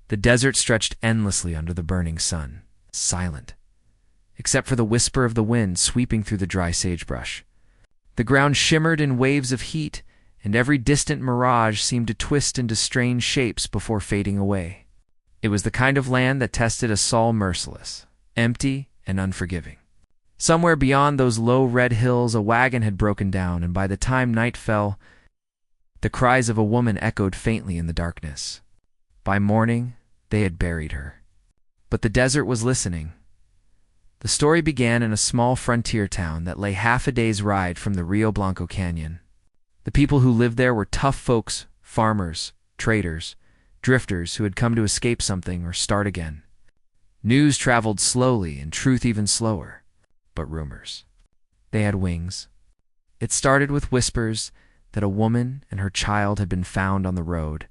The desert stretched endlessly under the burning sun, silent, except for the whisper of the wind sweeping through the dry sagebrush. The ground shimmered in waves of heat, and every distant mirage seemed to twist into strange shapes before fading away. It was the kind of land that tested a soul merciless, empty, and unforgiving. Somewhere beyond those low red hills a wagon had broken down, and by the time night fell, the cries of a woman echoed faintly in the darkness. By morning, they had buried her. But the desert was listening. The story began in a small frontier town that lay half a day's ride from the Rio Blanco Canyon. The people who lived there were tough folks, farmers, traders, drifters who had come to escape something or start again. News traveled slowly and truth even slower, but rumors. They had wings. It started with whispers that a woman and her child had been found on the road,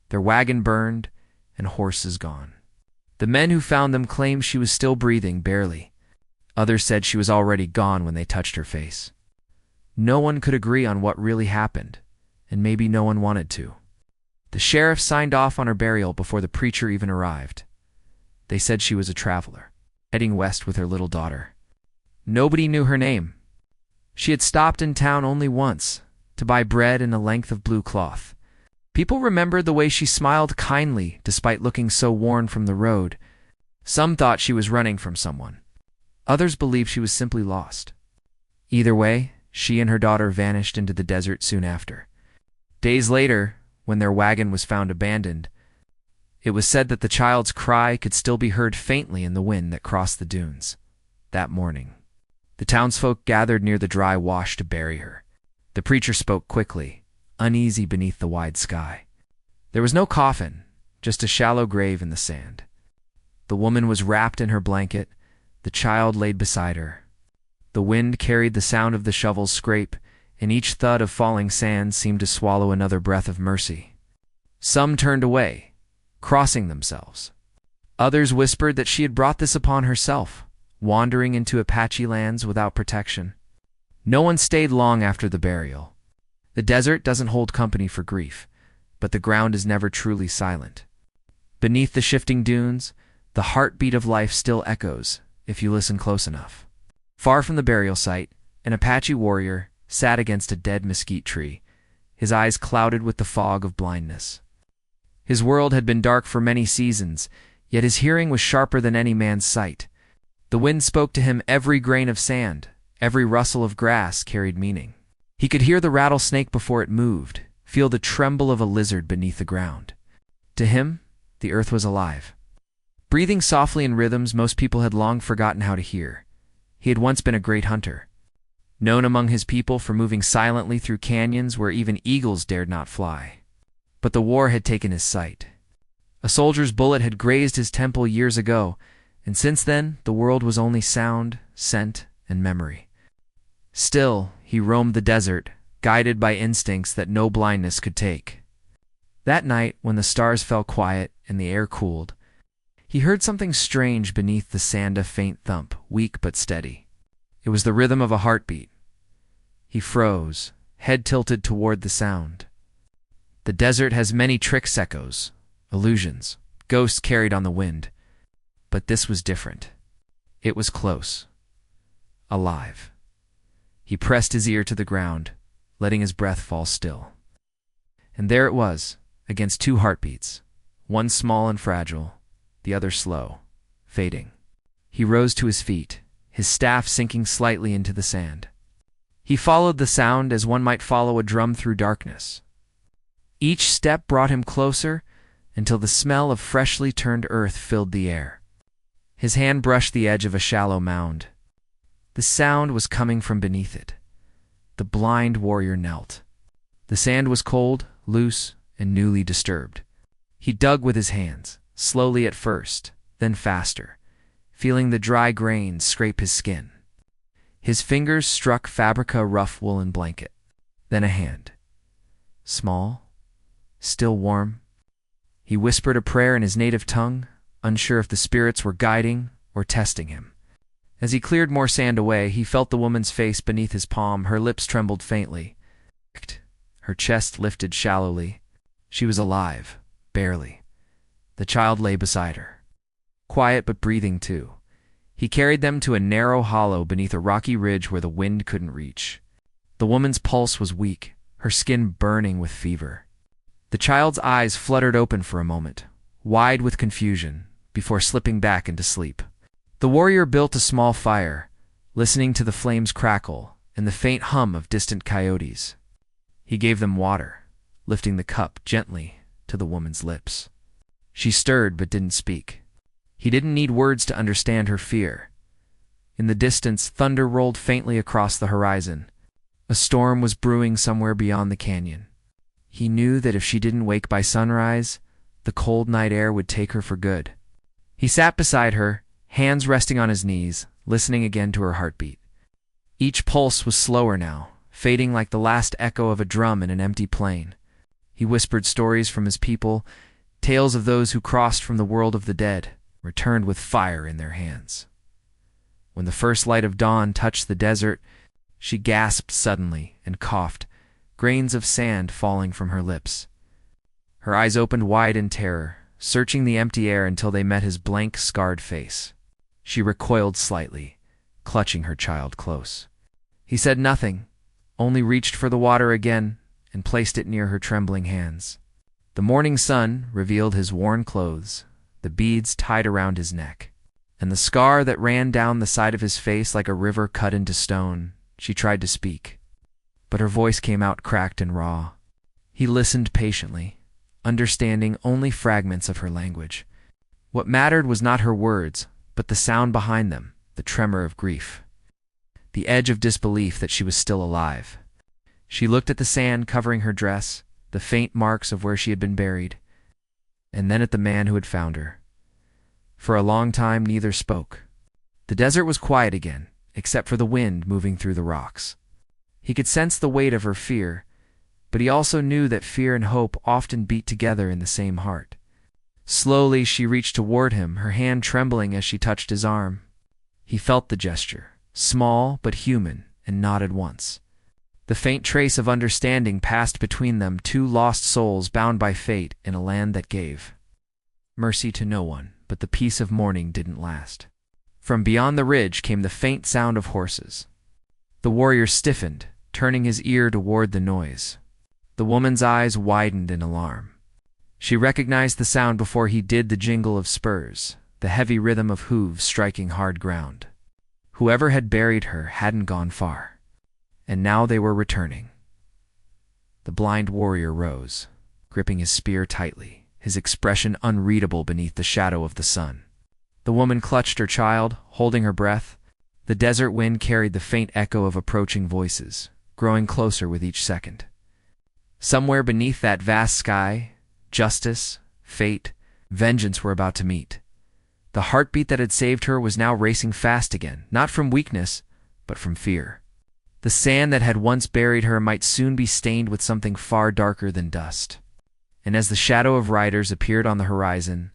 their wagon burned, and horses gone. The men who found them claimed she was still breathing, barely. Others said she was already gone when they touched her face. No one could agree on what really happened, and maybe no one wanted to. The sheriff signed off on her burial before the preacher even arrived. They said she was a traveler, heading west with her little daughter. Nobody knew her name. She had stopped in town only once, to buy bread and a length of blue cloth. People remembered the way she smiled kindly despite looking so worn from the road. Some thought she was running from someone. Others believed she was simply lost. Either way, she and her daughter vanished into the desert soon after. Days later, when their wagon was found abandoned, it was said that the child's cry could still be heard faintly in the wind that crossed the dunes. That morning, the townsfolk gathered near the dry wash to bury her. The preacher spoke quickly, uneasy beneath the wide sky. There was no coffin, just a shallow grave in the sand. The woman was wrapped in her blanket, the child laid beside her. The wind carried the sound of the shovel's scrape, and each thud of falling sand seemed to swallow another breath of mercy. Some turned away, crossing themselves. Others whispered that she had brought this upon herself, wandering into Apache lands without protection. No one stayed long after the burial. The desert doesn't hold company for grief, but the ground is never truly silent. Beneath the shifting dunes, the heartbeat of life still echoes, if you listen close enough. Far from the burial site, an Apache warrior sat against a dead mesquite tree, his eyes clouded with the fog of blindness. His world had been dark for many seasons, yet his hearing was sharper than any man's sight. The wind spoke to him every grain of sand, every rustle of grass carried meaning. He could hear the rattlesnake before it moved, feel the tremble of a lizard beneath the ground. To him, the earth was alive. Breathing softly in rhythms most people had long forgotten how to hear. He had once been a great hunter, known among his people for moving silently through canyons where even eagles dared not fly. But the war had taken his sight. A soldier's bullet had grazed his temple years ago, and since then the world was only sound, scent, and memory. Still, he roamed the desert, guided by instincts that no blindness could take. That night, when the stars fell quiet and the air cooled, he heard something strange beneath the sand, a faint thump, weak but steady. It was the rhythm of a heartbeat. He froze, head tilted toward the sound. The desert has many tricks, echoes, illusions, ghosts carried on the wind. But this was different. It was close. Alive. He pressed his ear to the ground, letting his breath fall still. And there it was, against two heartbeats, one small and fragile, the other slow, fading. He rose to his feet, his staff sinking slightly into the sand. He followed the sound as one might follow a drum through darkness. Each step brought him closer until the smell of freshly turned earth filled the air. His hand brushed the edge of a shallow mound. The sound was coming from beneath it. The blind warrior knelt. The sand was cold, loose, and newly disturbed. He dug with his hands, slowly at first, then faster, feeling the dry grains scrape his skin. His fingers struck fabrica rough woolen blanket, then a hand. Small, still warm. He whispered a prayer in his native tongue, unsure if the spirits were guiding or testing him. As he cleared more sand away, he felt the woman's face beneath his palm. Her lips trembled faintly. Her chest lifted shallowly. She was alive, barely. The child lay beside her, quiet but breathing too. He carried them to a narrow hollow beneath a rocky ridge where the wind couldn't reach. The woman's pulse was weak, her skin burning with fever. The child's eyes fluttered open for a moment, wide with confusion, before slipping back into sleep. The warrior built a small fire, listening to the flames crackle and the faint hum of distant coyotes. He gave them water, lifting the cup gently to the woman's lips. She stirred but didn't speak. He didn't need words to understand her fear. In the distance, thunder rolled faintly across the horizon. A storm was brewing somewhere beyond the canyon. He knew that if she didn't wake by sunrise, the cold night air would take her for good. He sat beside her, hands resting on his knees, listening again to her heartbeat. Each pulse was slower now, fading like the last echo of a drum in an empty plain. He whispered stories from his people, tales of those who crossed from the world of the dead, returned with fire in their hands. When the first light of dawn touched the desert, she gasped suddenly and coughed, grains of sand falling from her lips. Her eyes opened wide in terror, searching the empty air until they met his blank, scarred face. She recoiled slightly, clutching her child close. He said nothing, only reached for the water again and placed it near her trembling hands. The morning sun revealed his worn clothes, the beads tied around his neck, and the scar that ran down the side of his face like a river cut into stone. She tried to speak, but her voice came out cracked and raw. He listened patiently, understanding only fragments of her language. What mattered was not her words, but the sound behind them, the tremor of grief, the edge of disbelief that she was still alive. She looked at the sand covering her dress, the faint marks of where she had been buried, and then at the man who had found her. For a long time neither spoke. The desert was quiet again, except for the wind moving through the rocks. He could sense the weight of her fear, but he also knew that fear and hope often beat together in the same heart. Slowly she reached toward him, her hand trembling as she touched his arm. He felt the gesture, small but human, and nodded once. The faint trace of understanding passed between them, two lost souls bound by fate in a land that gave mercy to no one, but the peace of morning didn't last. From beyond the ridge came the faint sound of horses. The warrior stiffened, turning his ear toward the noise. The woman's eyes widened in alarm. She recognized the sound before he did, the jingle of spurs, the heavy rhythm of hooves striking hard ground. Whoever had buried her hadn't gone far, and now they were returning. The blind warrior rose, gripping his spear tightly, his expression unreadable beneath the shadow of the sun. The woman clutched her child, holding her breath. The desert wind carried the faint echo of approaching voices, growing closer with each second. Somewhere beneath that vast sky, justice, fate, vengeance were about to meet. The heartbeat that had saved her was now racing fast again, not from weakness, but from fear. The sand that had once buried her might soon be stained with something far darker than dust. And as the shadow of riders appeared on the horizon,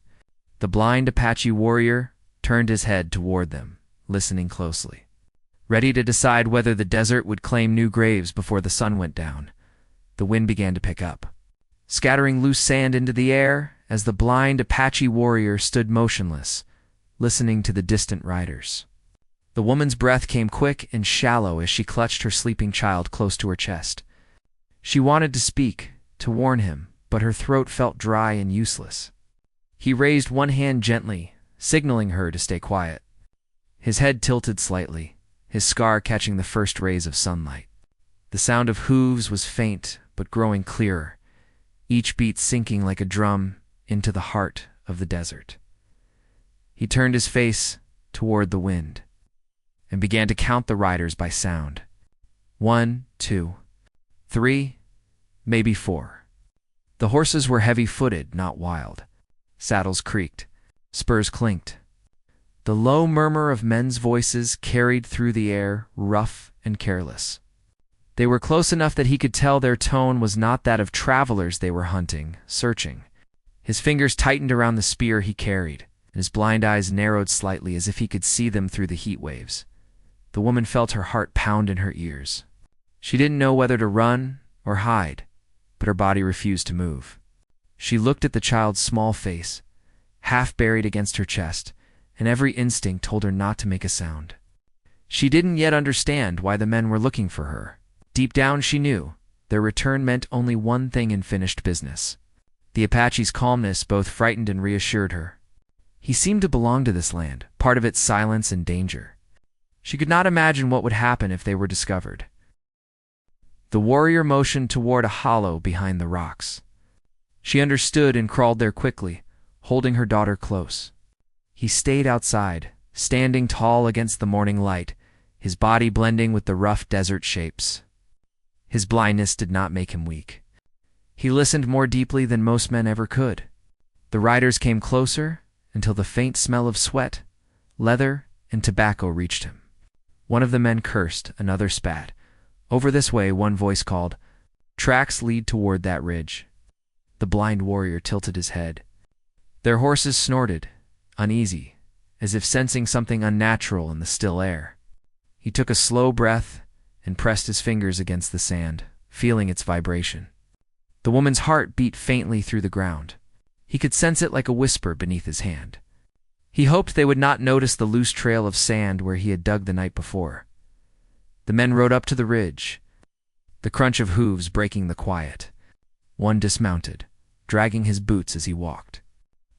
the blind Apache warrior turned his head toward them, listening closely, ready to decide whether the desert would claim new graves before the sun went down. The wind began to pick up, scattering loose sand into the air as the blind Apache warrior stood motionless, listening to the distant riders. The woman's breath came quick and shallow as she clutched her sleeping child close to her chest. She wanted to speak, to warn him, but her throat felt dry and useless. He raised one hand gently, signaling her to stay quiet. His head tilted slightly, his scar catching the first rays of sunlight. The sound of hooves was faint but growing clearer, each beat sinking like a drum into the heart of the desert. He turned his face toward the wind and began to count the riders by sound. 1, 2, 3, maybe 4. The horses were heavy-footed, not wild. Saddles creaked, spurs clinked. The low murmur of men's voices carried through the air, rough and careless. They were close enough that he could tell their tone was not that of travelers they were hunting, searching. His fingers tightened around the spear he carried, and his blind eyes narrowed slightly as if he could see them through the heat waves. The woman felt her heart pound in her ears. She didn't know whether to run or hide, but her body refused to move. She looked at the child's small face, half buried against her chest, and every instinct told her not to make a sound. She didn't yet understand why the men were looking for her. Deep down she knew their return meant only one thing in finished business. The Apache's calmness both frightened and reassured her. He seemed to belong to this land, part of its silence and danger. She could not imagine what would happen if they were discovered. The warrior motioned toward a hollow behind the rocks. She understood and crawled there quickly, holding her daughter close. He stayed outside, standing tall against the morning light, his body blending with the rough desert shapes. His blindness did not make him weak. He listened more deeply than most men ever could. The riders came closer until the faint smell of sweat, leather, and tobacco reached him. One of the men cursed, another spat. Over this way, one voice called, "Tracks lead toward that ridge." The blind warrior tilted his head. Their horses snorted, uneasy, as if sensing something unnatural in the still air. He took a slow breath and pressed his fingers against the sand, feeling its vibration. The woman's heart beat faintly through the ground. He could sense it like a whisper beneath his hand. He hoped they would not notice the loose trail of sand where he had dug the night before. The men rode up to the ridge, the crunch of hooves breaking the quiet. One dismounted, dragging his boots as he walked.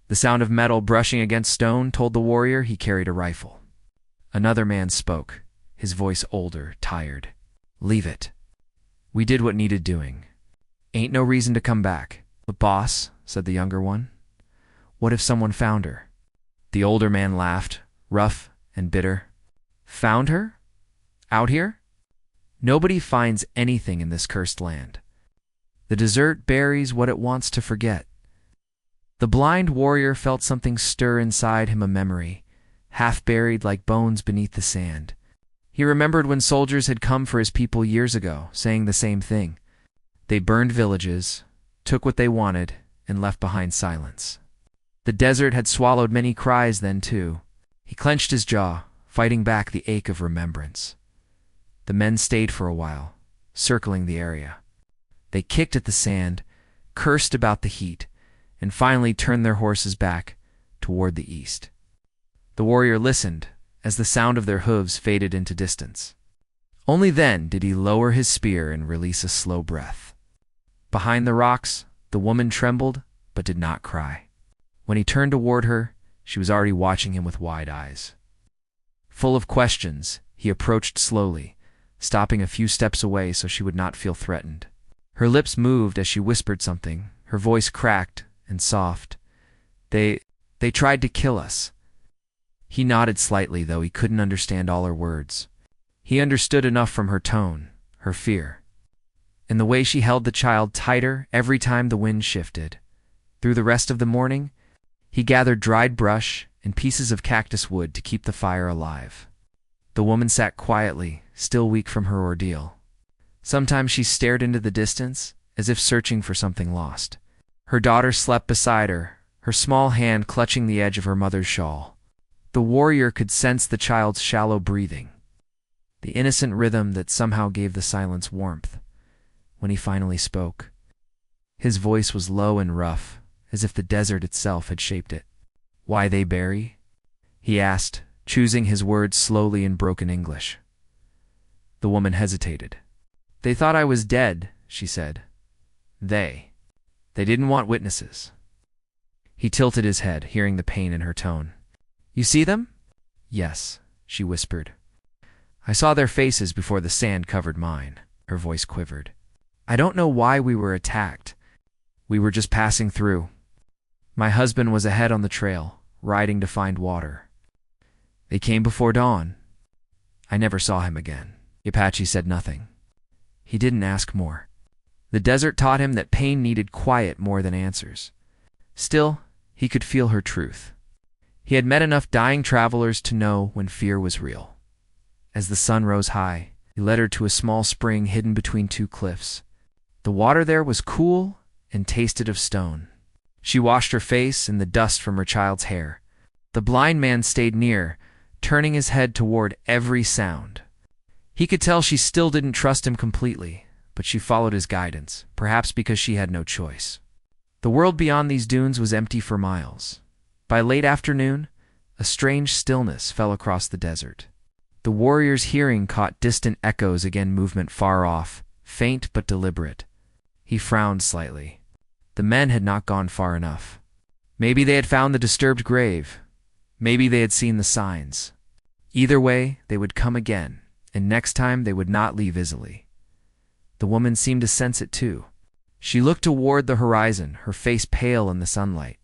The sound of metal brushing against stone told the warrior he carried a rifle. Another man spoke, his voice older, tired. "Leave it. We did what needed doing. Ain't no reason to come back." "But boss," said the younger one, "what if someone found her?" The older man laughed, rough and bitter. "Found her? Out here? Nobody finds anything in this cursed land. The desert buries what it wants to forget." The blind warrior felt something stir inside him, a memory, half buried like bones beneath the sand. He remembered when soldiers had come for his people years ago, saying the same thing. They burned villages, took what they wanted, and left behind silence. The desert had swallowed many cries then, too. He clenched his jaw, fighting back the ache of remembrance. The men stayed for a while, circling the area. They kicked at the sand, cursed about the heat, and finally turned their horses back toward the east. The warrior listened as the sound of their hooves faded into distance. Only then did he lower his spear and release a slow breath. Behind the rocks, the woman trembled but did not cry. When he turned toward her, she was already watching him with wide eyes. Full of questions, he approached slowly, stopping a few steps away so she would not feel threatened. Her lips moved as she whispered something, her voice cracked and soft. They tried to kill us." He nodded slightly, though he couldn't understand all her words. He understood enough from her tone, her fear, and the way she held the child tighter every time the wind shifted. Through the rest of the morning, he gathered dried brush and pieces of cactus wood to keep the fire alive. The woman sat quietly, still weak from her ordeal. Sometimes she stared into the distance, as if searching for something lost. Her daughter slept beside her, her small hand clutching the edge of her mother's shawl. The warrior could sense the child's shallow breathing, the innocent rhythm that somehow gave the silence warmth. When he finally spoke, his voice was low and rough, as if the desert itself had shaped it. "Why they bury?" he asked, choosing his words slowly in broken English. The woman hesitated. "They thought I was dead," she said. They didn't want witnesses." He tilted his head, hearing the pain in her tone. "You see them?" "Yes," she whispered. "I saw their faces before the sand covered mine." Her voice quivered. "I don't know why we were attacked. We were just passing through. My husband was ahead on the trail, riding to find water. They came before dawn. I never saw him again." Apache said nothing. He didn't ask more. The desert taught him that pain needed quiet more than answers. Still, he could feel her truth. He had met enough dying travelers to know when fear was real. As the sun rose high, he led her to a small spring hidden between two cliffs. The water there was cool and tasted of stone. She washed her face and the dust from her child's hair. The blind man stayed near, turning his head toward every sound. He could tell she still didn't trust him completely, but she followed his guidance, perhaps because she had no choice. The world beyond these dunes was empty for miles. By late afternoon, a strange stillness fell across the desert. The warrior's hearing caught distant echoes, again movement far off, faint but deliberate. He frowned slightly. The men had not gone far enough. Maybe they had found the disturbed grave. Maybe they had seen the signs. Either way, they would come again, and next time they would not leave easily. The woman seemed to sense it too. She looked toward the horizon, her face pale in the sunlight.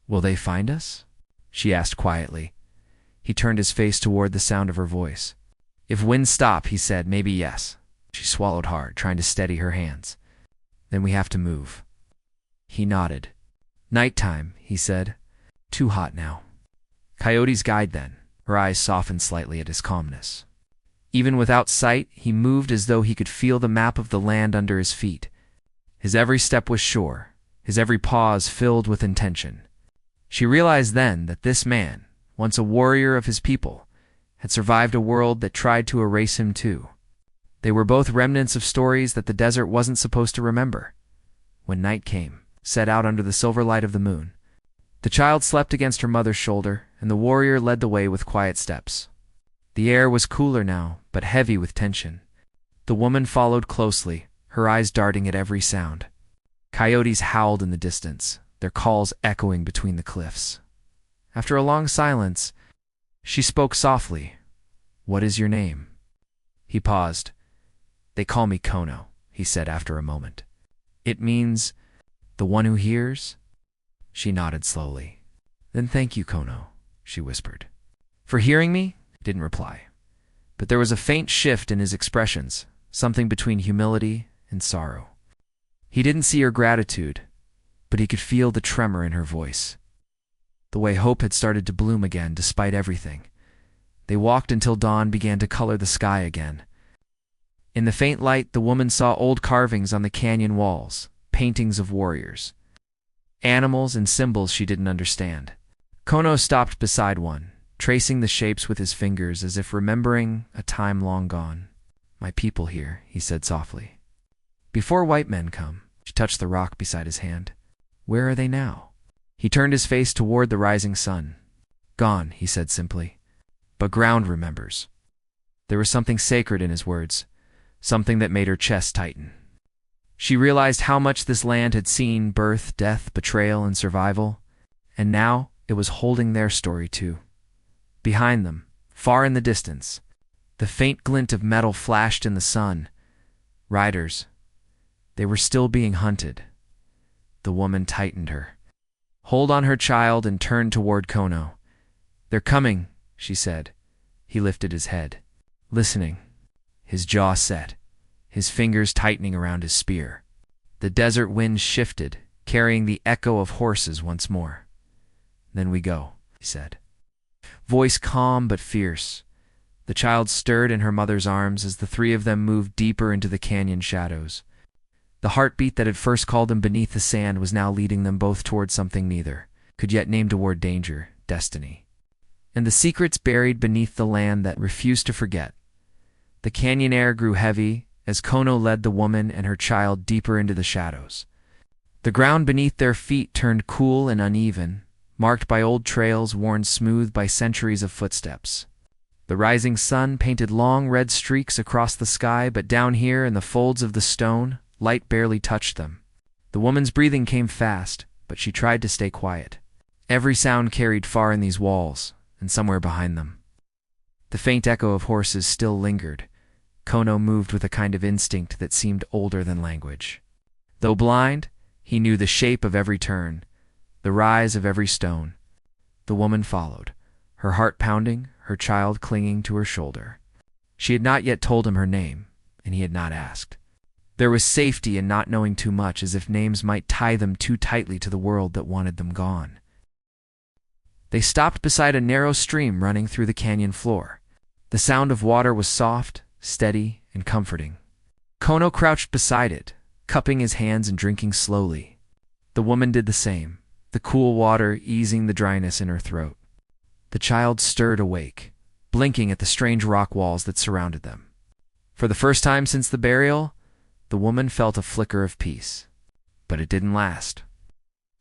"Will they find us?" she asked quietly. He turned his face toward the sound of her voice. "If winds stop," he said, "maybe yes." She swallowed hard, trying to steady her hands. "Then we have to move." He nodded. "Nighttime," he said. "Too hot now." "Coyotes guide then." Her eyes softened slightly at his calmness. Even without sight, he moved as though he could feel the map of the land under his feet. His every step was sure, his every pause filled with intention. She realized then that this man, once a warrior of his people, had survived a world that tried to erase him too. They were both remnants of stories that the desert wasn't supposed to remember. When night came, set out under the silver light of the moon, the child slept against her mother's shoulder, and the warrior led the way with quiet steps. The air was cooler now, but heavy with tension. The woman followed closely, her eyes darting at every sound. Coyotes howled in the distance, their calls echoing between the cliffs. After a long silence, she spoke softly. "What is your name?" He paused. "They call me Kono," he said after a moment. "It means, the one who hears?" She nodded slowly. "Then thank you, Kono," she whispered. "For hearing me?" He didn't reply. But there was a faint shift in his expressions, something between humility and sorrow. He didn't see her gratitude, but he could feel the tremor in her voice. The way hope had started to bloom again despite everything. They walked until dawn began to color the sky again. In the faint light, the woman saw old carvings on the canyon walls, paintings of warriors. Animals and symbols she didn't understand. Kono stopped beside one, tracing the shapes with his fingers as if remembering a time long gone. "My people here," he said softly. "Before white men come." She touched the rock beside his hand. "Where are they now?" He turned his face toward the rising sun. "Gone," he said simply. "But ground remembers." There was something sacred in his words, something that made her chest tighten. She realized how much this land had seen: birth, death, betrayal, and survival. And now it was holding their story too. Behind them, far in the distance, the faint glint of metal flashed in the sun. Riders. They were still being hunted. The woman tightened her hold on her child and turned toward Kono. "They're coming," she said. He lifted his head, listening, his jaw set, his fingers tightening around his spear. The desert wind shifted, carrying the echo of horses once more. "Then we go," he said. Voice calm but fierce. The child stirred in her mother's arms as the three of them moved deeper into the canyon shadows. The heartbeat that had first called them beneath the sand was now leading them both toward something neither could yet name toward: danger, destiny, and the secrets buried beneath the land that refused to forget. The canyon air grew heavy as Kono led the woman and her child deeper into the shadows. The ground beneath their feet turned cool and uneven, marked by old trails worn smooth by centuries of footsteps. The rising sun painted long red streaks across the sky, but down here in the folds of the stone, light barely touched them. The woman's breathing came fast, but she tried to stay quiet. Every sound carried far in these walls, and somewhere behind them. The faint echo of horses still lingered. Kono moved with a kind of instinct that seemed older than language. Though blind, he knew the shape of every turn, the rise of every stone. The woman followed, her heart pounding, her child clinging to her shoulder. She had not yet told him her name, and he had not asked. There was safety in not knowing too much, as if names might tie them too tightly to the world that wanted them gone. They stopped beside a narrow stream running through the canyon floor. The sound of water was soft, steady, and comforting. Kono crouched beside it, cupping his hands and drinking slowly. The woman did the same, the cool water easing the dryness in her throat. The child stirred awake, blinking at the strange rock walls that surrounded them. For the first time since the burial, the woman felt a flicker of peace. But it didn't last.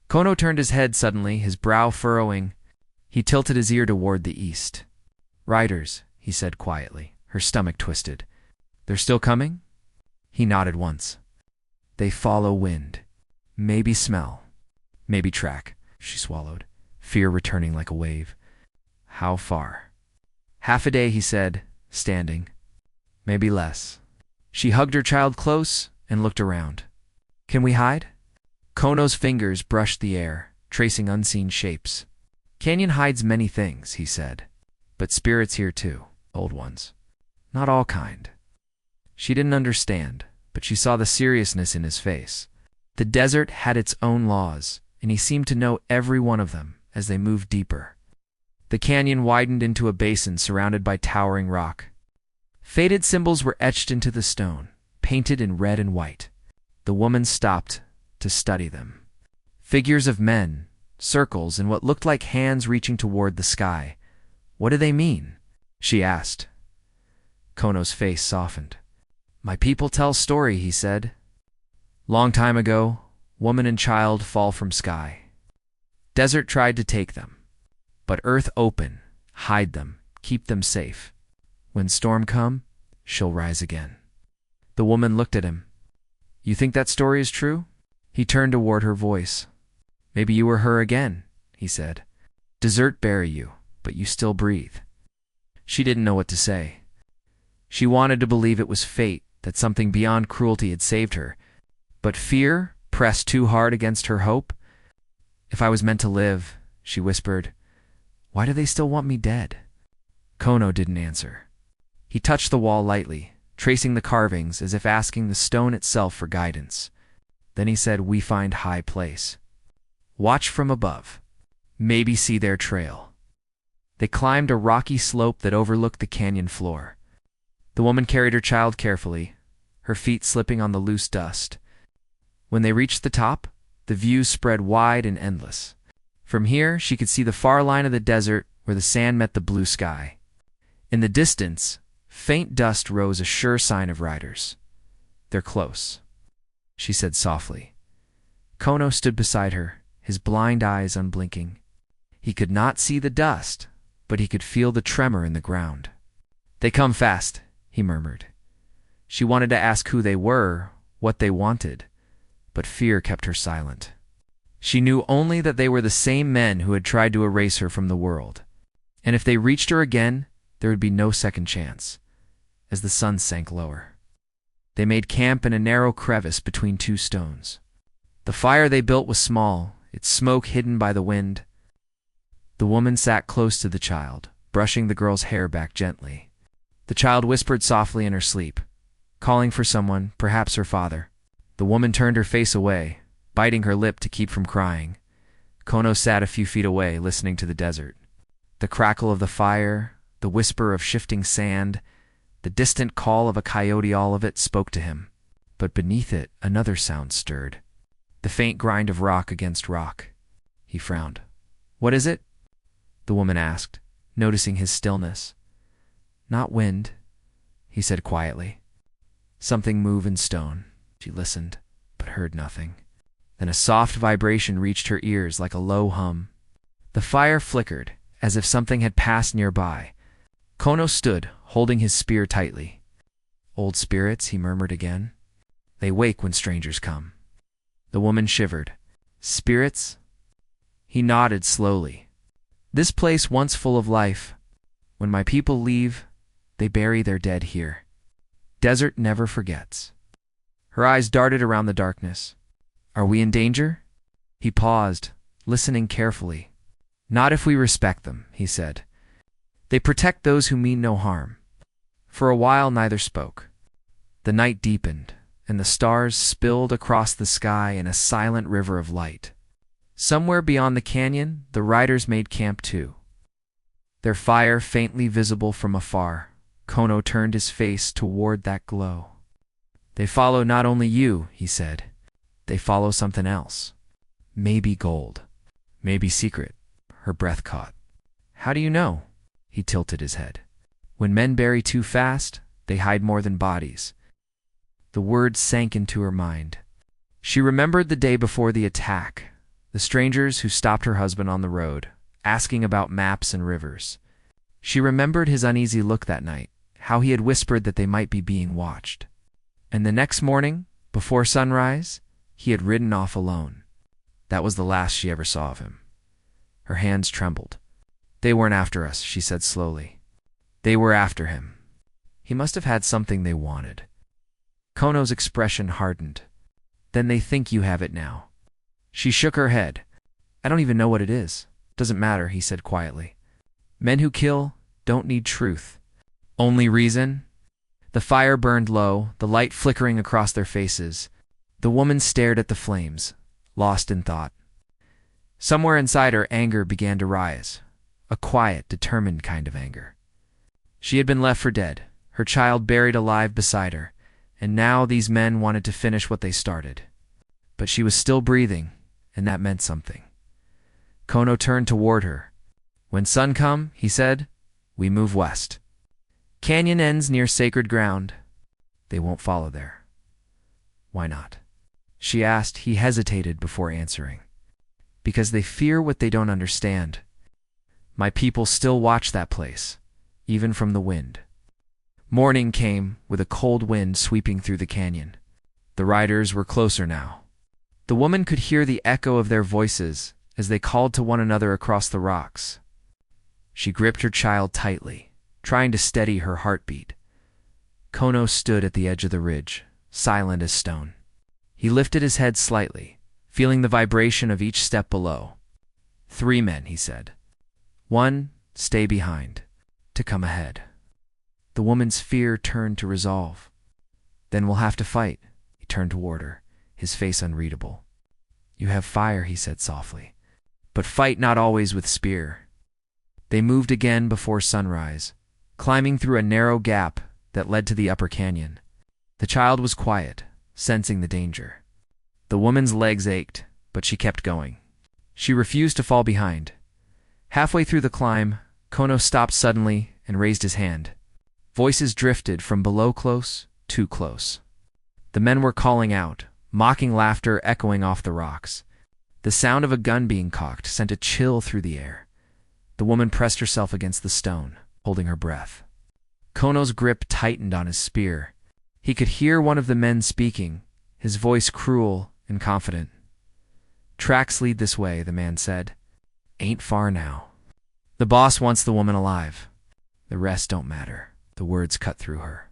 Kono turned his head suddenly, his brow furrowing. He tilted his ear toward the east. "Riders," he said quietly, her stomach twisted. "They're still coming?" He nodded once. "They follow wind. Maybe smell. Maybe track." She swallowed, fear returning like a wave. "How far?" "Half a day," he said, standing. "Maybe less." She hugged her child close and looked around. "Can we hide?" Kono's fingers brushed the air, tracing unseen shapes. "Canyon hides many things," he said. "But spirits here too, old ones. Not all kind." She didn't understand, but she saw the seriousness in his face. The desert had its own laws, and he seemed to know every one of them as they moved deeper. The canyon widened into a basin surrounded by towering rock. Faded symbols were etched into the stone, painted in red and white. The woman stopped to study them. Figures of men, circles, and what looked like hands reaching toward the sky. "What do they mean?" she asked. Kono's face softened. "My people tell story," he said. "Long time ago, woman and child fall from sky. Desert tried to take them, but earth open, hide them, keep them safe. When storm come, she'll rise again." The woman looked at him. "You think that story is true?" He turned toward her voice. "Maybe you were her again," he said. "Desert bury you, but you still breathe." She didn't know what to say. She wanted to believe it was fate, that something beyond cruelty had saved her. But fear pressed too hard against her hope. "If I was meant to live," she whispered, "why do they still want me dead?" Kono didn't answer. He touched the wall lightly, tracing the carvings as if asking the stone itself for guidance. Then he said, "We find high place. Watch from above. Maybe see their trail." They climbed a rocky slope that overlooked the canyon floor. The woman carried her child carefully, her feet slipping on the loose dust. When they reached the top, the view spread wide and endless. From here, she could see the far line of the desert where the sand met the blue sky. In the distance, faint dust rose, a sure sign of riders. "They're close," she said softly. Kono stood beside her, his blind eyes unblinking. He could not see the dust, but he could feel the tremor in the ground. "They come fast," he murmured. She wanted to ask who they were, what they wanted, but fear kept her silent. She knew only that they were the same men who had tried to erase her from the world. And if they reached her again, there would be no second chance. As the sun sank lower, they made camp in a narrow crevice between two stones. The fire they built was small, its smoke hidden by the wind. The woman sat close to the child, brushing the girl's hair back gently. The child whispered softly in her sleep, calling for someone, perhaps her father. The woman turned her face away, biting her lip to keep from crying. Kono sat a few feet away, listening to the desert. The crackle of the fire, the whisper of shifting sand, the distant call of a coyote, all of it spoke to him. But beneath it, another sound stirred. The faint grind of rock against rock. He frowned. "What is it?" the woman asked, noticing his stillness. "Not wind," he said quietly. "Something move in stone." She listened, but heard nothing. Then a soft vibration reached her ears like a low hum. The fire flickered, as if something had passed nearby. Kono stood, holding his spear tightly. "Old spirits," he murmured again. "They wake when strangers come." The woman shivered. "Spirits?" He nodded slowly. "This place once full of life. When my people leave, they bury their dead here. Desert never forgets." Her eyes darted around the darkness. "Are we in danger?" He paused, listening carefully. "Not if we respect them," he said. "They protect those who mean no harm." For a while neither spoke. The night deepened, and the stars spilled across the sky in a silent river of light. Somewhere beyond the canyon, the riders made camp too. Their fire faintly visible from afar, Kono turned his face toward that glow. "They follow not only you," he said. "They follow something else. Maybe gold. Maybe secret." Her breath caught. "How do you know?" He tilted his head. "When men bury too fast, they hide more than bodies." The words sank into her mind. She remembered the day before the attack, the strangers who stopped her husband on the road, asking about maps and rivers. She remembered his uneasy look that night, how he had whispered that they might be being watched. And the next morning, before sunrise, he had ridden off alone. That was the last she ever saw of him. Her hands trembled. "They weren't after us," she said slowly. "They were after him. He must have had something they wanted." Kono's expression hardened. "Then they think you have it now." She shook her head. "I don't even know what it is." "Doesn't matter," he said quietly. "Men who kill don't need truth. Only reason." The fire burned low, the light flickering across their faces. The woman stared at the flames, lost in thought. Somewhere inside her, anger began to rise, a quiet, determined kind of anger. She had been left for dead, her child buried alive beside her, and now these men wanted to finish what they started. But she was still breathing, and that meant something. Kono turned toward her. "When sun come," he said, "we move west. Canyon ends near sacred ground." "They won't follow there." "Why not?" she asked. He hesitated before answering. "Because they fear what they don't understand. My people still watch that place, even from the wind." Morning came, with a cold wind sweeping through the canyon. The riders were closer now. The woman could hear the echo of their voices as they called to one another across the rocks. She gripped her child tightly, trying to steady her heartbeat. Kono stood at the edge of the ridge, silent as stone. He lifted his head slightly, feeling the vibration of each step below. "3 men," he said. "1, stay behind. To come ahead." The woman's fear turned to resolve. "Then we'll have to fight." He turned toward her, his face unreadable. "You have fire," he said softly, "but fight not always with spear." They moved again before sunrise, climbing through a narrow gap that led to the upper canyon. The child was quiet, sensing the danger. The woman's legs ached, but she kept going. She refused to fall behind. Halfway through the climb, Kono stopped suddenly and raised his hand. Voices drifted from below close, too close. The men were calling out, mocking laughter echoing off the rocks. The sound of a gun being cocked sent a chill through the air. The woman pressed herself against the stone, holding her breath. Kono's grip tightened on his spear. He could hear one of the men speaking, his voice cruel and confident. "Tracks lead this way," the man said. "Ain't far now. The boss wants the woman alive. The rest don't matter." The words cut through her.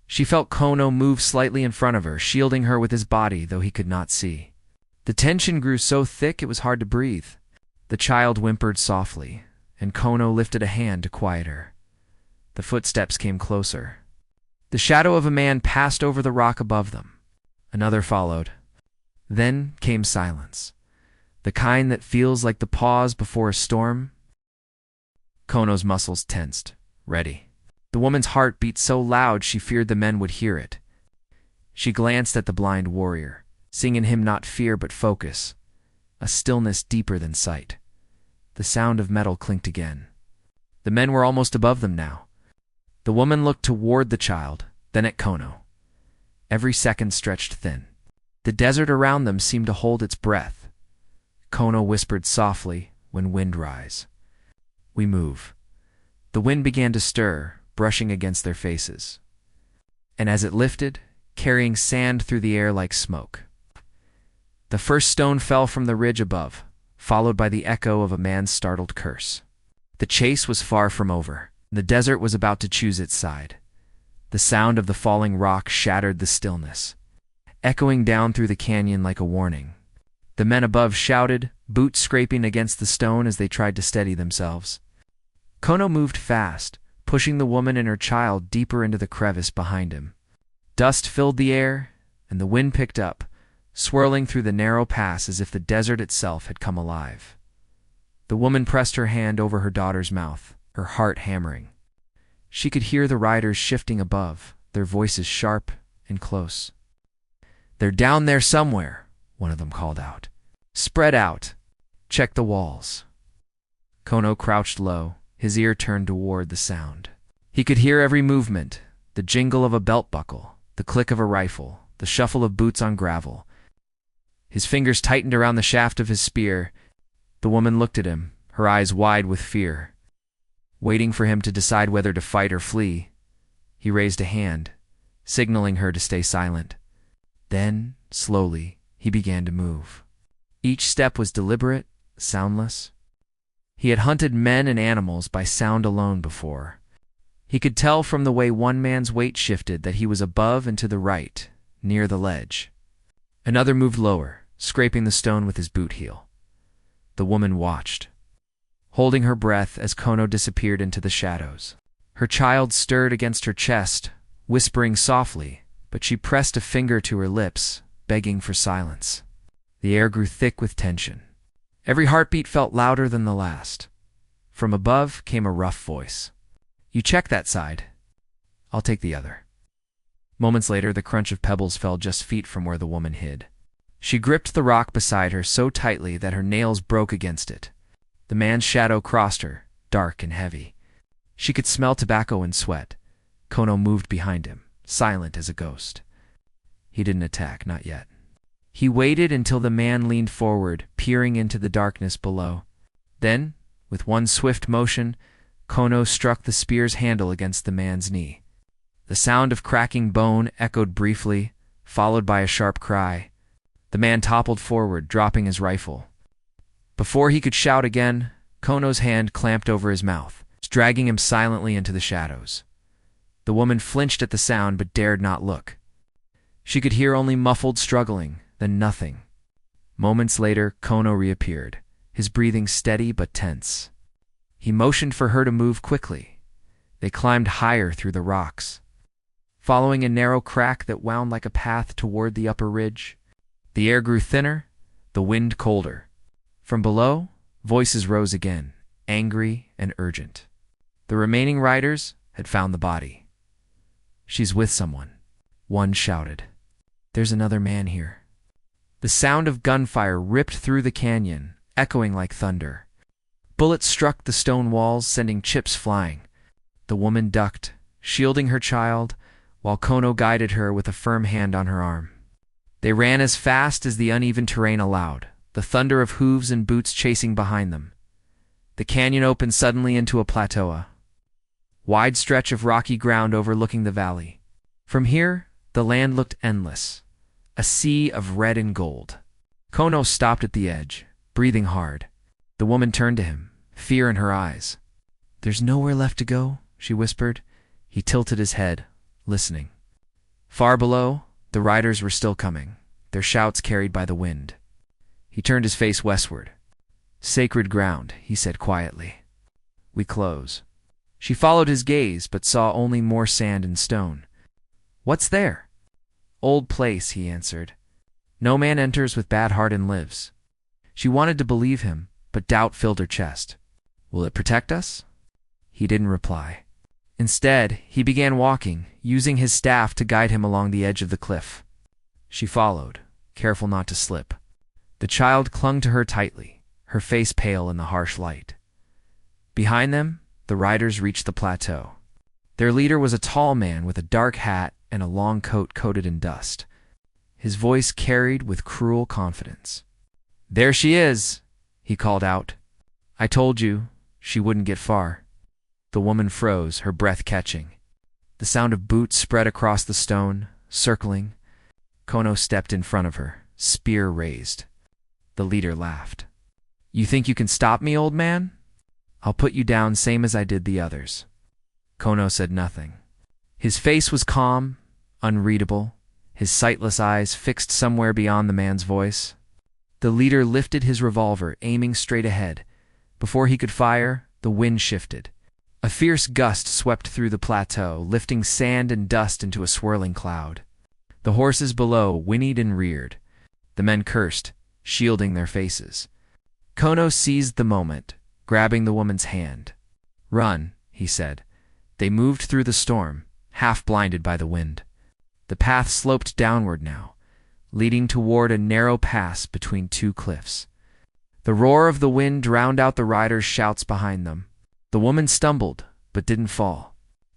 She felt Kono move slightly in front of her, shielding her with his body, though he could not see. The tension grew so thick it was hard to breathe. The child whimpered softly, and Kono lifted a hand to quiet her. The footsteps came closer. The shadow of a man passed over the rock above them. Another followed. Then came silence, the kind that feels like the pause before a storm. Kono's muscles tensed, ready. The woman's heart beat so loud she feared the men would hear it. She glanced at the blind warrior, seeing in him not fear but focus, a stillness deeper than sight. The sound of metal clinked again. The men were almost above them now. The woman looked toward the child, then at Kono. Every second stretched thin. The desert around them seemed to hold its breath. Kono whispered softly, "When wind rise." "We move." The wind began to stir, brushing against their faces. And as it lifted, carrying sand through the air like smoke. The first stone fell from the ridge above, followed by the echo of a man's startled curse. The chase was far from over. The desert was about to choose its side. The sound of the falling rock shattered the stillness, echoing down through the canyon like a warning. The men above shouted, boots scraping against the stone as they tried to steady themselves. Kono moved fast, pushing the woman and her child deeper into the crevice behind him. Dust filled the air, and the wind picked up, swirling through the narrow pass as if the desert itself had come alive. The woman pressed her hand over her daughter's mouth, her heart hammering. She could hear the riders shifting above, their voices sharp and close. "They're down there somewhere," one of them called out. "Spread out. Check the walls." Kono crouched low, his ear turned toward the sound. He could hear every movement, the jingle of a belt buckle, the click of a rifle, the shuffle of boots on gravel. His fingers tightened around the shaft of his spear. The woman looked at him, her eyes wide with fear. Waiting for him to decide whether to fight or flee, he raised a hand, signaling her to stay silent. Then, slowly, he began to move. Each step was deliberate, soundless. He had hunted men and animals by sound alone before. He could tell from the way one man's weight shifted that he was above and to the right, near the ledge. Another moved lower, scraping the stone with his boot heel. The woman watched, holding her breath as Kono disappeared into the shadows. Her child stirred against her chest, whispering softly, but she pressed a finger to her lips, begging for silence. The air grew thick with tension. Every heartbeat felt louder than the last. From above came a rough voice. "You check that side. I'll take the other." Moments later, the crunch of pebbles fell just feet from where the woman hid. She gripped the rock beside her so tightly that her nails broke against it. The man's shadow crossed her, dark and heavy. She could smell tobacco and sweat. Kono moved behind him, silent as a ghost. He didn't attack, not yet. He waited until the man leaned forward, peering into the darkness below. Then, with one swift motion, Kono struck the spear's handle against the man's knee. The sound of cracking bone echoed briefly, followed by a sharp cry. The man toppled forward, dropping his rifle. Before he could shout again, Kono's hand clamped over his mouth, dragging him silently into the shadows. The woman flinched at the sound but dared not look. She could hear only muffled struggling, then nothing. Moments later, Kono reappeared, his breathing steady but tense. He motioned for her to move quickly. They climbed higher through the rocks, following a narrow crack that wound like a path toward the upper ridge. The air grew thinner, the wind colder. From below, voices rose again, angry and urgent. The remaining riders had found the body. "She's with someone," one shouted. "There's another man here." The sound of gunfire ripped through the canyon, echoing like thunder. Bullets struck the stone walls, sending chips flying. The woman ducked, shielding her child, while Kono guided her with a firm hand on her arm. They ran as fast as the uneven terrain allowed, the thunder of hooves and boots chasing behind them. The canyon opened suddenly into a plateau, wide stretch of rocky ground overlooking the valley. From here, the land looked endless, a sea of red and gold. Kono stopped at the edge, breathing hard. The woman turned to him, fear in her eyes. "There's nowhere left to go," she whispered. He tilted his head, listening. Far below, the riders were still coming, their shouts carried by the wind. He turned his face westward. "Sacred ground," he said quietly. "We close." She followed his gaze, but saw only more sand and stone. "What's there?" "Old place," he answered. "No man enters with bad heart and lives." She wanted to believe him, but doubt filled her chest. "Will it protect us?" He didn't reply. Instead, he began walking, using his staff to guide him along the edge of the cliff. She followed, careful not to slip. The child clung to her tightly, her face pale in the harsh light. Behind them, the riders reached the plateau. Their leader was a tall man with a dark hat and a long coat coated in dust. His voice carried with cruel confidence. "There she is," he called out. "I told you, she wouldn't get far." The woman froze, her breath catching. The sound of boots spread across the stone, circling. Kono stepped in front of her, spear raised. The leader laughed. "You think you can stop me, old man? I'll put you down same as I did the others." Kono said nothing. His face was calm, unreadable, his sightless eyes fixed somewhere beyond the man's voice. The leader lifted his revolver, aiming straight ahead. Before he could fire, the wind shifted. A fierce gust swept through the plateau, lifting sand and dust into a swirling cloud. The horses below whinnied and reared. The men cursed, shielding their faces. Kono seized the moment, grabbing the woman's hand. "Run," he said. They moved through the storm, half blinded by the wind. The path sloped downward now, leading toward a narrow pass between two cliffs. The roar of the wind drowned out the riders' shouts behind them. The woman stumbled, but didn't fall.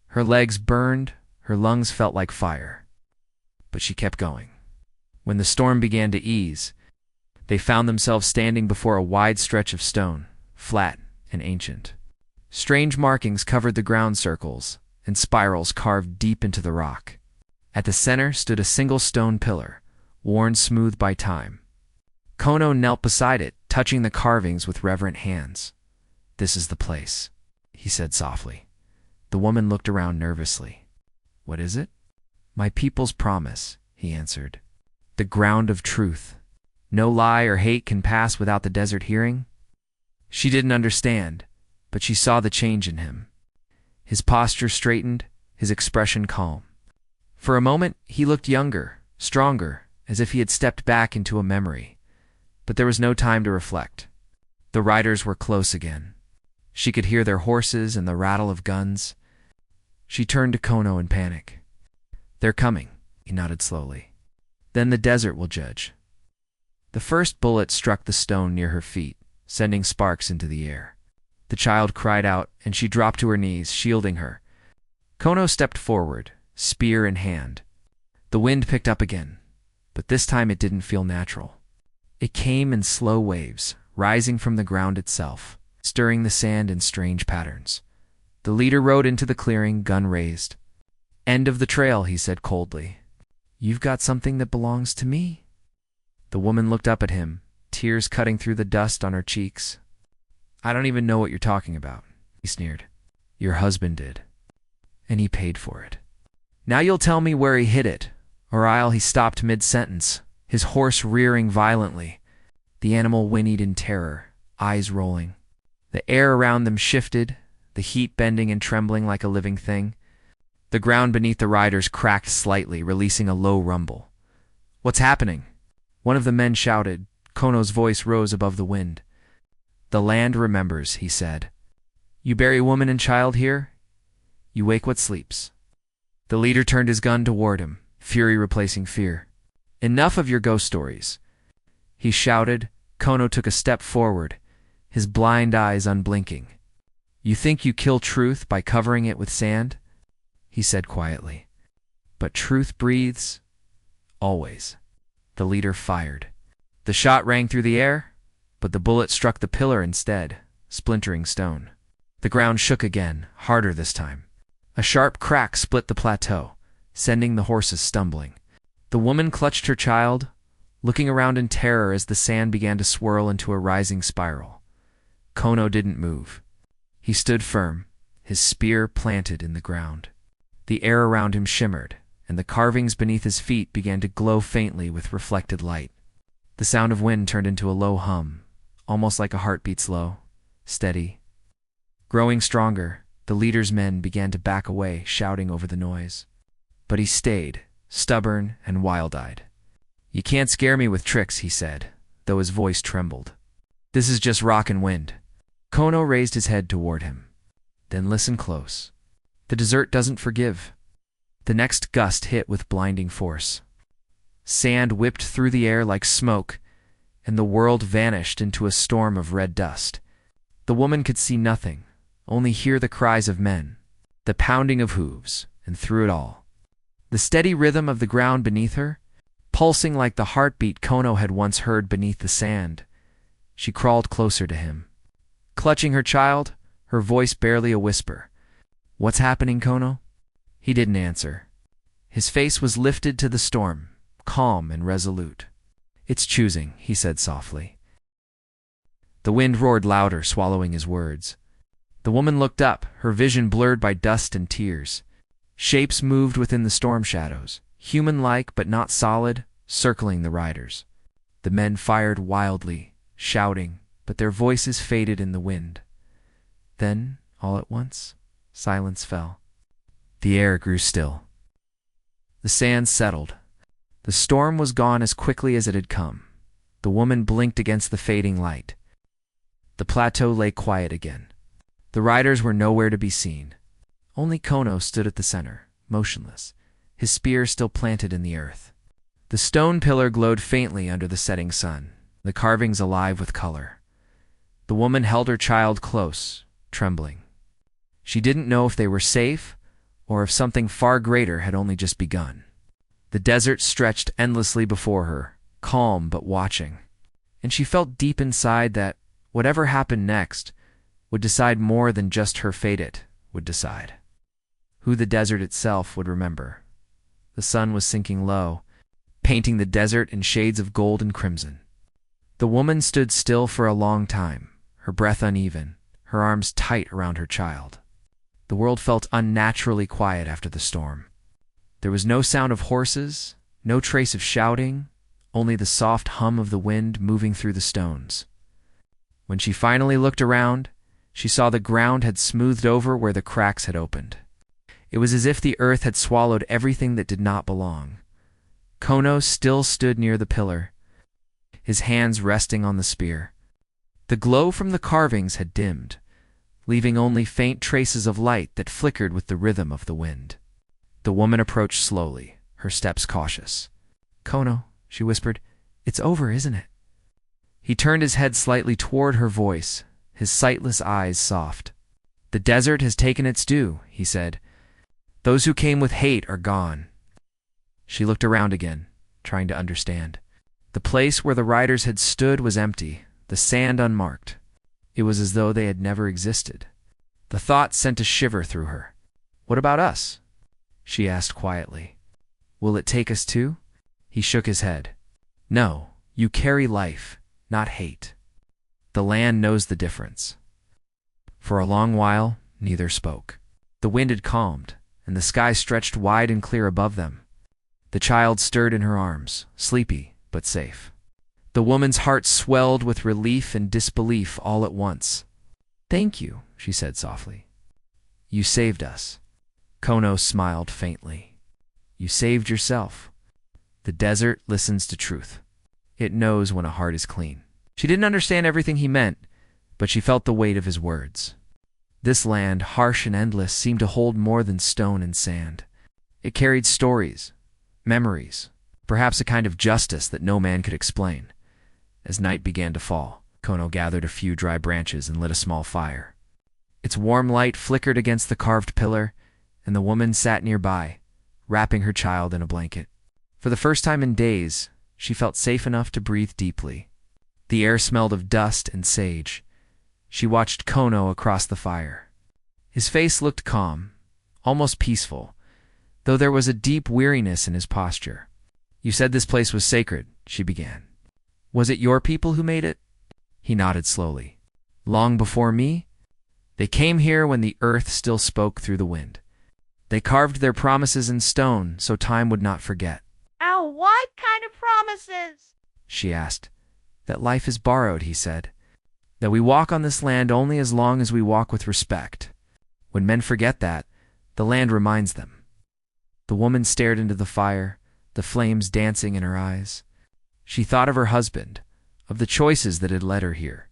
Her legs burned, her lungs felt like fire. But she kept going. When the storm began to ease, They found themselves standing before a wide stretch of stone, flat and ancient. Strange markings covered the ground, circles and spirals carved deep into the rock. At the center stood a single stone pillar, worn smooth by time. Kono knelt beside it, touching the carvings with reverent hands. "This is the place," he said softly. The woman looked around nervously. "What is it?" "My people's promise," he answered. "The ground of truth. No lie or hate can pass without the desert hearing." She didn't understand, but she saw the change in him. His posture straightened, his expression calm. For a moment, he looked younger, stronger, as if he had stepped back into a memory. But there was no time to reflect. The riders were close again. She could hear their horses and the rattle of guns. She turned to Kono in panic. "They're coming," he nodded slowly. "Then the desert will judge." The first bullet struck the stone near her feet, sending sparks into the air. The child cried out, and she dropped to her knees, shielding her. Kono stepped forward, spear in hand. The wind picked up again, but this time it didn't feel natural. It came in slow waves, rising from the ground itself, stirring the sand in strange patterns. The leader rode into the clearing, gun raised. "End of the trail," he said coldly. "You've got something that belongs to me?" The woman looked up at him, tears cutting through the dust on her cheeks. "I don't even know what you're talking about," he sneered. "Your husband did. And he paid for it. Now you'll tell me where he hid it, or I'll—" He stopped mid-sentence, his horse rearing violently. The animal whinnied in terror, eyes rolling. The air around them shifted, the heat bending and trembling like a living thing. The ground beneath the riders cracked slightly, releasing a low rumble. "What's happening?" One of the men shouted. Kono's voice rose above the wind. "The land remembers," he said. "You bury woman and child here, you wake what sleeps." The leader turned his gun toward him, fury replacing fear. "Enough of your ghost stories," he shouted. Kono took a step forward, his blind eyes unblinking. "You think you kill truth by covering it with sand?" he said quietly. "But truth breathes, always." The leader fired. The shot rang through the air, but the bullet struck the pillar instead, splintering stone. The ground shook again, harder this time. A sharp crack split the plateau, sending the horses stumbling. The woman clutched her child, looking around in terror as the sand began to swirl into a rising spiral. Kono didn't move. He stood firm, his spear planted in the ground. The air around him shimmered, and the carvings beneath his feet began to glow faintly with reflected light. The sound of wind turned into a low hum, almost like a heartbeat, slow, steady. Growing stronger, the leader's men began to back away, shouting over the noise. But he stayed, stubborn and wild-eyed. "You can't scare me with tricks," he said, though his voice trembled. "This is just rock and wind." Kono raised his head toward him. "Then listen close. The desert doesn't forgive." The next gust hit with blinding force. Sand whipped through the air like smoke, and the world vanished into a storm of red dust. The woman could see nothing, only hear the cries of men, the pounding of hooves, and through it all, the steady rhythm of the ground beneath her, pulsing like the heartbeat Kono had once heard beneath the sand. She crawled closer to him, clutching her child, her voice barely a whisper. "What's happening, Kono?" He didn't answer. His face was lifted to the storm, calm and resolute. "It's choosing," he said softly. The wind roared louder, swallowing his words. The woman looked up, her vision blurred by dust and tears. Shapes moved within the storm shadows, human-like but not solid, circling the riders. The men fired wildly, shouting, but their voices faded in the wind. Then, all at once, silence fell. The air grew still. The sand settled. The storm was gone as quickly as it had come. The woman blinked against the fading light. The plateau lay quiet again. The riders were nowhere to be seen. Only Kono stood at the center, motionless, his spear still planted in the earth. The stone pillar glowed faintly under the setting sun, the carvings alive with color. The woman held her child close, trembling. She didn't know if they were safe, or if something far greater had only just begun. The desert stretched endlessly before her, calm but watching. and she felt deep inside that whatever happened next would decide more than just her fate. It would decide who the desert itself would remember. The sun was sinking low, painting the desert in shades of gold and crimson. The woman stood still for a long time, her breath uneven, her arms tight around her child. The world felt unnaturally quiet after the storm. There was no sound of horses, no trace of shouting, only the soft hum of the wind moving through the stones. When she finally looked around, she saw the ground had smoothed over where the cracks had opened. It was as if the earth had swallowed everything that did not belong. Kono still stood near the pillar, his hands resting on the spear. The glow from the carvings had dimmed, leaving only faint traces of light that flickered with the rhythm of the wind. The woman approached slowly, her steps cautious. "Kono," she whispered, "it's over, isn't it?" He turned his head slightly toward her voice, his sightless eyes soft. "The desert has taken its due," he said. "Those who came with hate are gone." She looked around again, trying to understand. The place where the riders had stood was empty, the sand unmarked. It was as though they had never existed. The thought sent a shiver through her. "What about us?" she asked quietly. "Will it take us too?" He shook his head. "No, you carry life, not hate. The land knows the difference." For a long while, neither spoke. The wind had calmed, and the sky stretched wide and clear above them. The child stirred in her arms, sleepy but safe. The woman's heart swelled with relief and disbelief all at once. "Thank you," she said softly. "You saved us." Kono smiled faintly. "You saved yourself." The desert listens to truth. It knows when a heart is clean. She didn't understand everything he meant, but she felt the weight of his words. This land, harsh and endless, seemed to hold more than stone and sand. It carried stories, memories, perhaps a kind of justice that no man could explain. As night began to fall, Kono gathered a few dry branches and lit a small fire. Its warm light flickered against the carved pillar, and the woman sat nearby, wrapping her child in a blanket. For the first time in days, she felt safe enough to breathe deeply. The air smelled of dust and sage. She watched Kono across the fire. His face looked calm, almost peaceful, though there was a deep weariness in his posture. "You said this place was sacred," she began. "Was it your people who made it?" He nodded slowly. "Long before me? They came here when the earth still spoke through the wind. They carved their promises in stone so time would not forget." "Oh, what kind of promises?" she asked. "That life is borrowed," he said. "That we walk on this land only as long as we walk with respect. When men forget that, the land reminds them." The woman stared into the fire, the flames dancing in her eyes. She thought of her husband, of the choices that had led her here.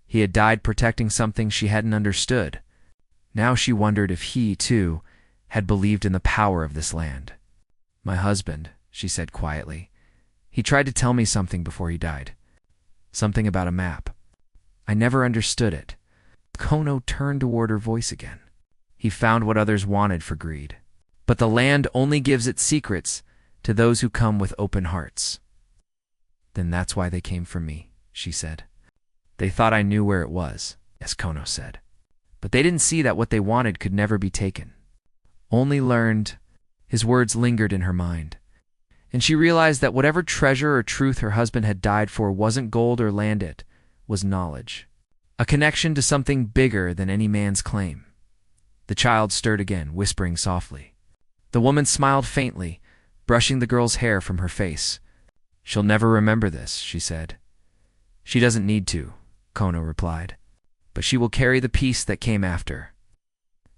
He had died protecting something she hadn't understood. Now she wondered if he, too, had believed in the power of this land. "My husband," she said quietly. "He tried to tell me something before he died. Something about a map. I never understood it." Kono turned toward her voice again. "He found what others wanted for greed. But the land only gives its secrets to those who come with open hearts." "Then that's why they came for me," she said. "They thought I knew where it was," as Kono said. "But they didn't see that what they wanted could never be taken. Only learned." His words lingered in her mind, and she realized that whatever treasure or truth her husband had died for wasn't gold or land, it was knowledge. A connection to something bigger than any man's claim. The child stirred again, whispering softly. The woman smiled faintly, brushing the girl's hair from her face. "She'll never remember this," she said. "She doesn't need to," Kono replied. "But she will carry the peace that came after."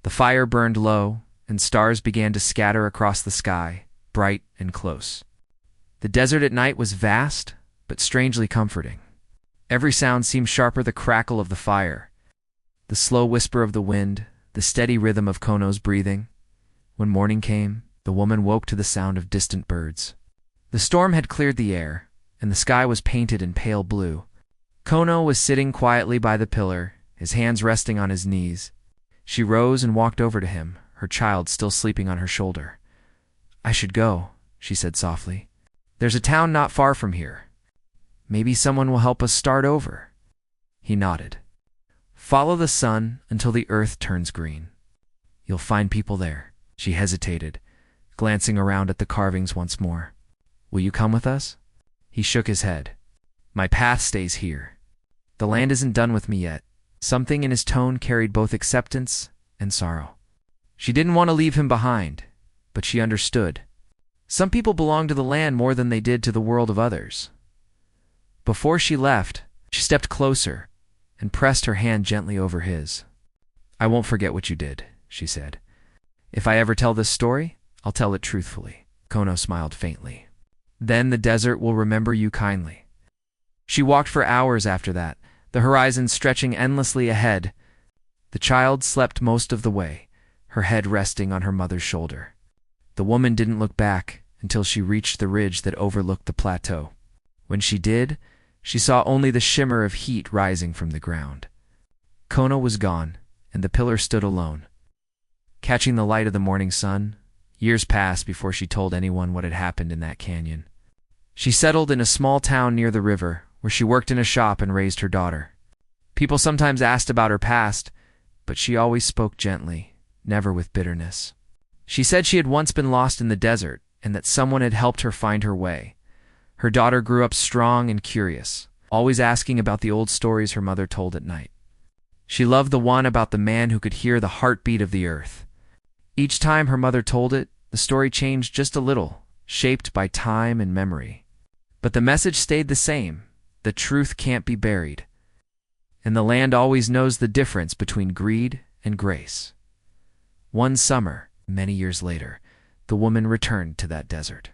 The fire burned low, and stars began to scatter across the sky, bright and close. The desert at night was vast, but strangely comforting. Every sound seemed sharper: the crackle of the fire, the slow whisper of the wind, the steady rhythm of Kono's breathing. When morning came, the woman woke to the sound of distant birds. The storm had cleared the air, and the sky was painted in pale blue. Kono was sitting quietly by the pillar, his hands resting on his knees. She rose and walked over to him, her child still sleeping on her shoulder. "I should go," she said softly. "There's a town not far from here. Maybe someone will help us start over." He nodded. "Follow the sun until the earth turns green. You'll find people there." She hesitated, glancing around at the carvings once more. "Will you come with us?" He shook his head. "My path stays here. The land isn't done with me yet." Something in his tone carried both acceptance and sorrow. She didn't want to leave him behind, but she understood. Some people belong to the land more than they did to the world of others. Before she left, she stepped closer and pressed her hand gently over his. "I won't forget what you did," she said. "If I ever tell this story, I'll tell it truthfully." Kono smiled faintly. "Then the desert will remember you kindly." She walked for hours after that, the horizon stretching endlessly ahead. The child slept most of the way, her head resting on her mother's shoulder. The woman didn't look back until she reached the ridge that overlooked the plateau. When she did, she saw only the shimmer of heat rising from the ground. Kono was gone, and the pillar stood alone. Catching the light of the morning sun, years passed before she told anyone what had happened in that canyon. She settled in a small town near the river, where she worked in a shop and raised her daughter. People sometimes asked about her past, but she always spoke gently, never with bitterness. She said she had once been lost in the desert, and that someone had helped her find her way. Her daughter grew up strong and curious, always asking about the old stories her mother told at night. She loved the one about the man who could hear the heartbeat of the earth. Each time her mother told it, the story changed just a little, shaped by time and memory. But the message stayed the same: the truth can't be buried. And the land always knows the difference between greed and grace. One summer, many years later, the woman returned to that desert.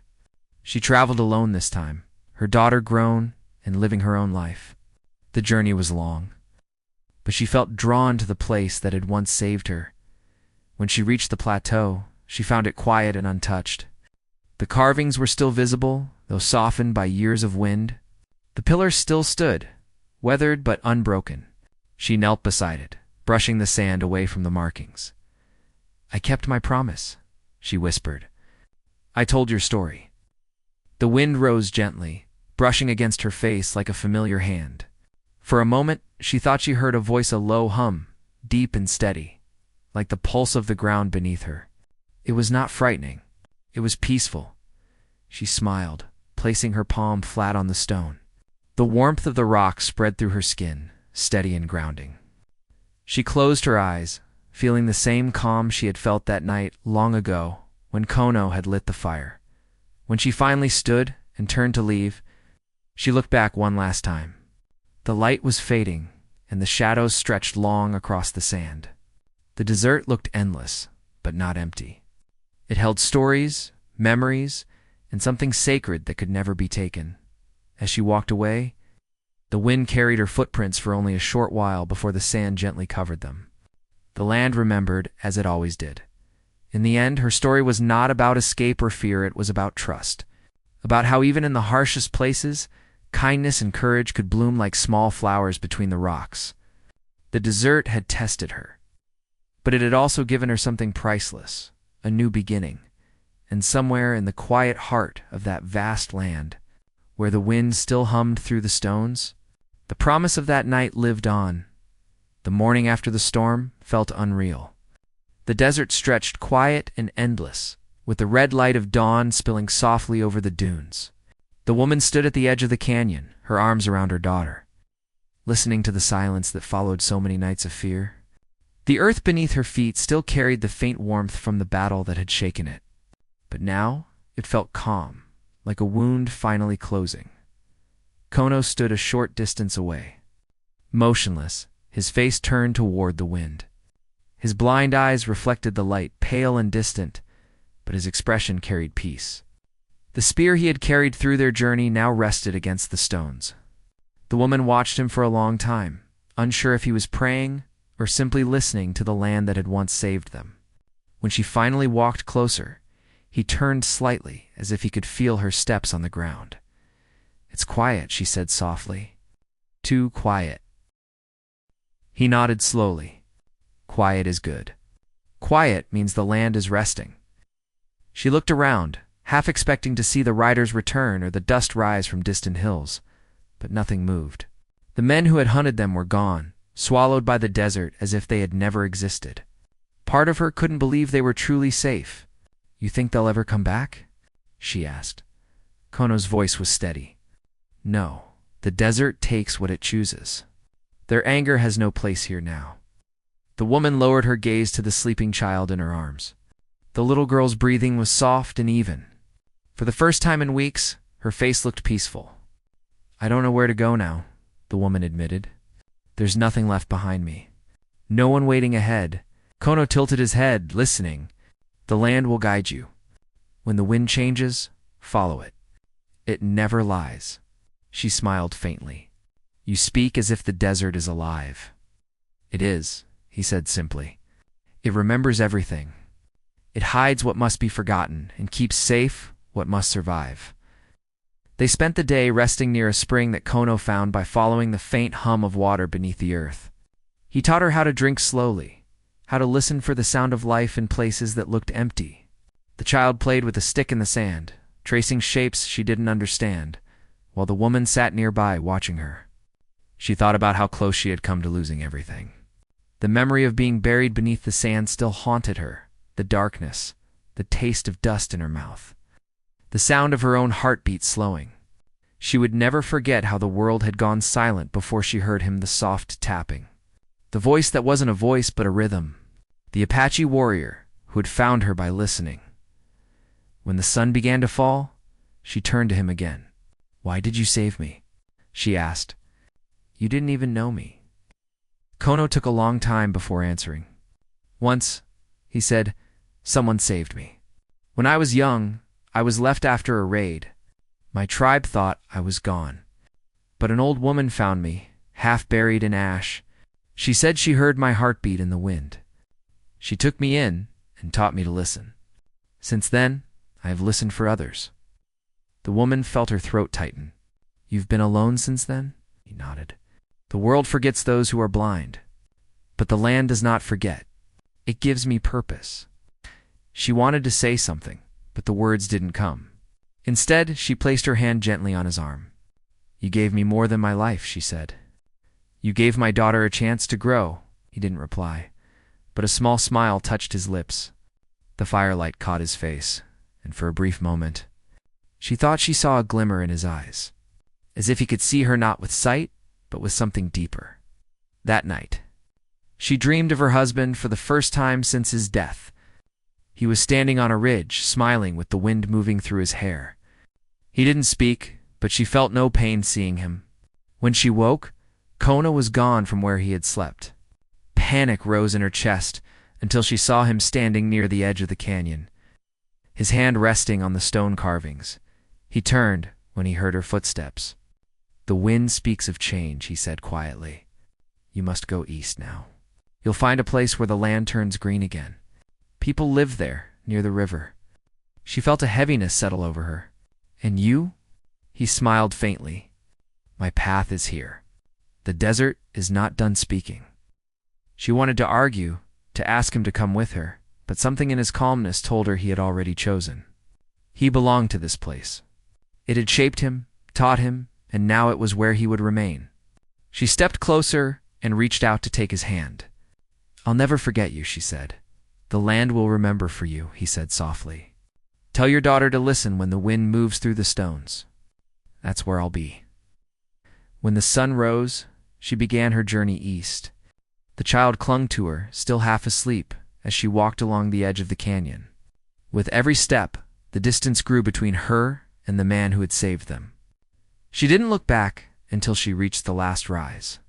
She traveled alone this time, her daughter grown and living her own life. The journey was long, but she felt drawn to the place that had once saved her. When she reached the plateau, she found it quiet and untouched. The carvings were still visible, though softened by years of wind. The pillar still stood, weathered but unbroken. She knelt beside it, brushing the sand away from the markings. "I kept my promise," she whispered. "I told your story." The wind rose gently, brushing against her face like a familiar hand. For a moment, she thought she heard a voice, a low hum, deep and steady, like the pulse of the ground beneath her. It was not frightening. It was peaceful. She smiled, placing her palm flat on the stone. The warmth of the rock spread through her skin, steady and grounding. She closed her eyes, feeling the same calm she had felt that night long ago when Kono had lit the fire. When she finally stood and turned to leave, she looked back one last time. The light was fading, and the shadows stretched long across the sand. The desert looked endless, but not empty. It held stories, memories, and something sacred that could never be taken. As she walked away, the wind carried her footprints for only a short while before the sand gently covered them. The land remembered as it always did. In the end, her story was not about escape or fear, it was about trust. About how even in the harshest places, kindness and courage could bloom like small flowers between the rocks. The desert had tested her, but it had also given her something priceless, a new beginning. And somewhere in the quiet heart of that vast land, where the wind still hummed through the stones, the promise of that night lived on. The morning after the storm felt unreal. The desert stretched quiet and endless, with the red light of dawn spilling softly over the dunes. The woman stood at the edge of the canyon, her arms around her daughter, listening to the silence that followed so many nights of fear. The earth beneath her feet still carried the faint warmth from the battle that had shaken it. But now it felt calm, like a wound finally closing. Kono stood a short distance away, motionless, his face turned toward the wind. His blind eyes reflected the light, pale and distant, but his expression carried peace. The spear he had carried through their journey now rested against the stones. The woman watched him for a long time, unsure if he was praying or simply listening to the land that had once saved them. When she finally walked closer, he turned slightly, as if he could feel her steps on the ground. "It's quiet," she said softly. "Too quiet." He nodded slowly. "Quiet is good. Quiet means the land is resting." She looked around, half expecting to see the riders return or the dust rise from distant hills. but nothing moved. The men who had hunted them were gone, swallowed by the desert as if they had never existed. Part of her couldn't believe they were truly safe. "You think they'll ever come back?" she asked. Kono's voice was steady. "No, the desert takes what it chooses. Their anger has no place here now." The woman lowered her gaze to the sleeping child in her arms. The little girl's breathing was soft and even. For the first time in weeks, her face looked peaceful. "I don't know where to go now," the woman admitted. "There's nothing left behind me. No one waiting ahead." Kono tilted his head, listening. "The land will guide you. When the wind changes, follow it. It never lies." She smiled faintly. "You speak as if the desert is alive." "It is," he said simply. "It remembers everything. It hides what must be forgotten and keeps safe what must survive." They spent the day resting near a spring that Kono found by following the faint hum of water beneath the earth. He taught her how to drink slowly, how to listen for the sound of life in places that looked empty. The child played with a stick in the sand, tracing shapes she didn't understand, while the woman sat nearby watching her. She thought about how close she had come to losing everything. The memory of being buried beneath the sand still haunted her, the darkness, the taste of dust in her mouth, the sound of her own heartbeat slowing. She would never forget how the world had gone silent before she heard him, the soft tapping. The voice that wasn't a voice but a rhythm. The Apache warrior who had found her by listening. When the sun began to fall, she turned to him again. "Why did you save me?" she asked. "You didn't even know me." Kono took a long time before answering. "Once," he said, "someone saved me. When I was young, I was left after a raid. My tribe thought I was gone. But an old woman found me, half buried in ash. She said she heard my heartbeat in the wind. She took me in and taught me to listen. Since then, I have listened for others." The woman felt her throat tighten. "You've been alone since then?" He nodded. "The world forgets those who are blind. But the land does not forget. It gives me purpose." She wanted to say something, but the words didn't come. Instead, she placed her hand gently on his arm. "You gave me more than my life," she said. "You gave my daughter a chance to grow." He didn't reply, but a small smile touched his lips. The firelight caught his face, and for a brief moment, she thought she saw a glimmer in his eyes, as if he could see her not with sight, but with something deeper. That night, she dreamed of her husband for the first time since his death. He was standing on a ridge, smiling with the wind moving through his hair. He didn't speak, but she felt no pain seeing him. When she woke, Kono was gone from where he had slept. Panic rose in her chest until she saw him standing near the edge of the canyon, his hand resting on the stone carvings. He turned when he heard her footsteps. "The wind speaks of change," he said quietly. "You must go east now. You'll find a place where the land turns green again. People live there, near the river." She felt a heaviness settle over her. "And you?" He smiled faintly. "My path is here. The desert is not done speaking." She wanted to argue, to ask him to come with her, but something in his calmness told her he had already chosen. He belonged to this place. It had shaped him, taught him, and now it was where he would remain. She stepped closer and reached out to take his hand. "I'll never forget you," she said. "The land will remember for you," he said softly. "Tell your daughter to listen when the wind moves through the stones. That's where I'll be." When the sun rose, she began her journey east. The child clung to her, still half asleep, as she walked along the edge of the canyon. With every step, the distance grew between her and the man who had saved them. She didn't look back until she reached the last rise.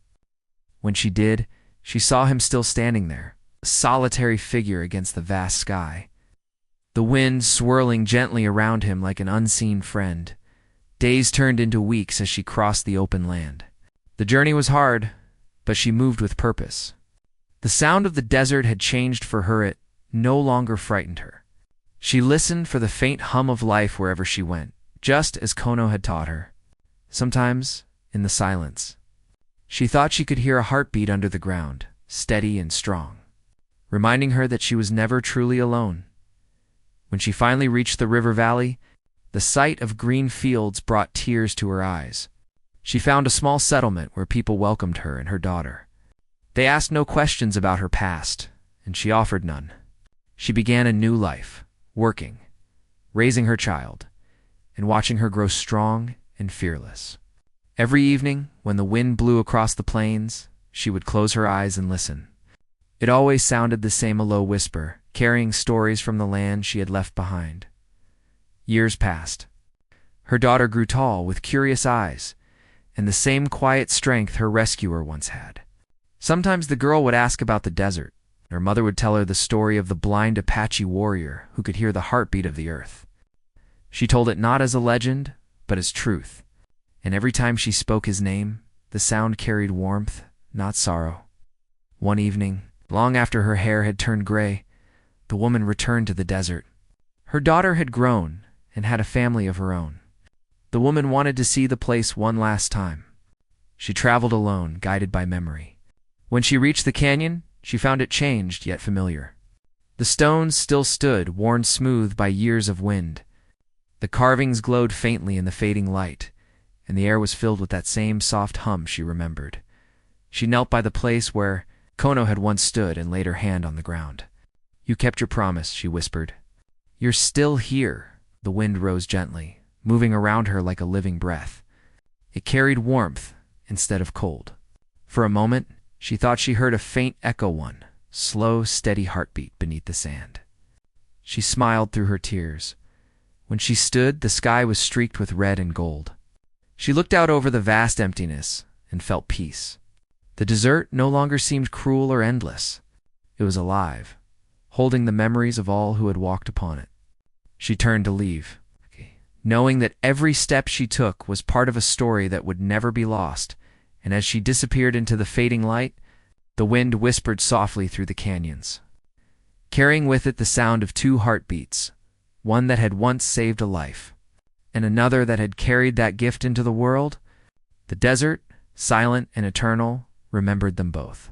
When she did, she saw him still standing there, a solitary figure against the vast sky. The wind swirling gently around him like an unseen friend. Days turned into weeks as she crossed the open land. The journey was hard, but she moved with purpose. The sound of the desert had changed for her. It no longer frightened her. She listened for the faint hum of life wherever she went, just as Kono had taught her. Sometimes, in the silence, she thought she could hear a heartbeat under the ground, steady and strong, reminding her that she was never truly alone. When she finally reached the river valley, the sight of green fields brought tears to her eyes. She found a small settlement where people welcomed her and her daughter. They asked no questions about her past, and she offered none. She began a new life, working, raising her child, and watching her grow strong and fearless. Every evening, when the wind blew across the plains, she would close her eyes and listen. It always sounded the same, a low whisper, carrying stories from the land she had left behind. Years passed. Her daughter grew tall, with curious eyes, and the same quiet strength her rescuer once had. Sometimes the girl would ask about the desert. Her mother would tell her the story of the blind Apache warrior who could hear the heartbeat of the earth. She told it not as a legend, but as truth, and every time she spoke his name, the sound carried warmth, not sorrow. One evening, long after her hair had turned gray, the woman returned to the desert. Her daughter had grown and had a family of her own. The woman wanted to see the place one last time. She traveled alone, guided by memory. When she reached the canyon, she found it changed yet familiar. The stones still stood, worn smooth by years of wind. The carvings glowed faintly in the fading light, and the air was filled with that same soft hum she remembered. She knelt by the place where Kono had once stood and laid her hand on the ground. "You kept your promise," she whispered. "You're still here." The wind rose gently, moving around her like a living breath. It carried warmth instead of cold. For a moment, she thought she heard a faint echo, one slow, steady heartbeat beneath the sand. She smiled through her tears. When she stood, the sky was streaked with red and gold. She looked out over the vast emptiness and felt peace. The desert no longer seemed cruel or endless. It was alive, holding the memories of all who had walked upon it. She turned to leave, knowing that every step she took was part of a story that would never be lost, and as she disappeared into the fading light, the wind whispered softly through the canyons, carrying with it the sound of two heartbeats, one that had once saved a life, and another that had carried that gift into the world. The desert, silent and eternal, remembered them both.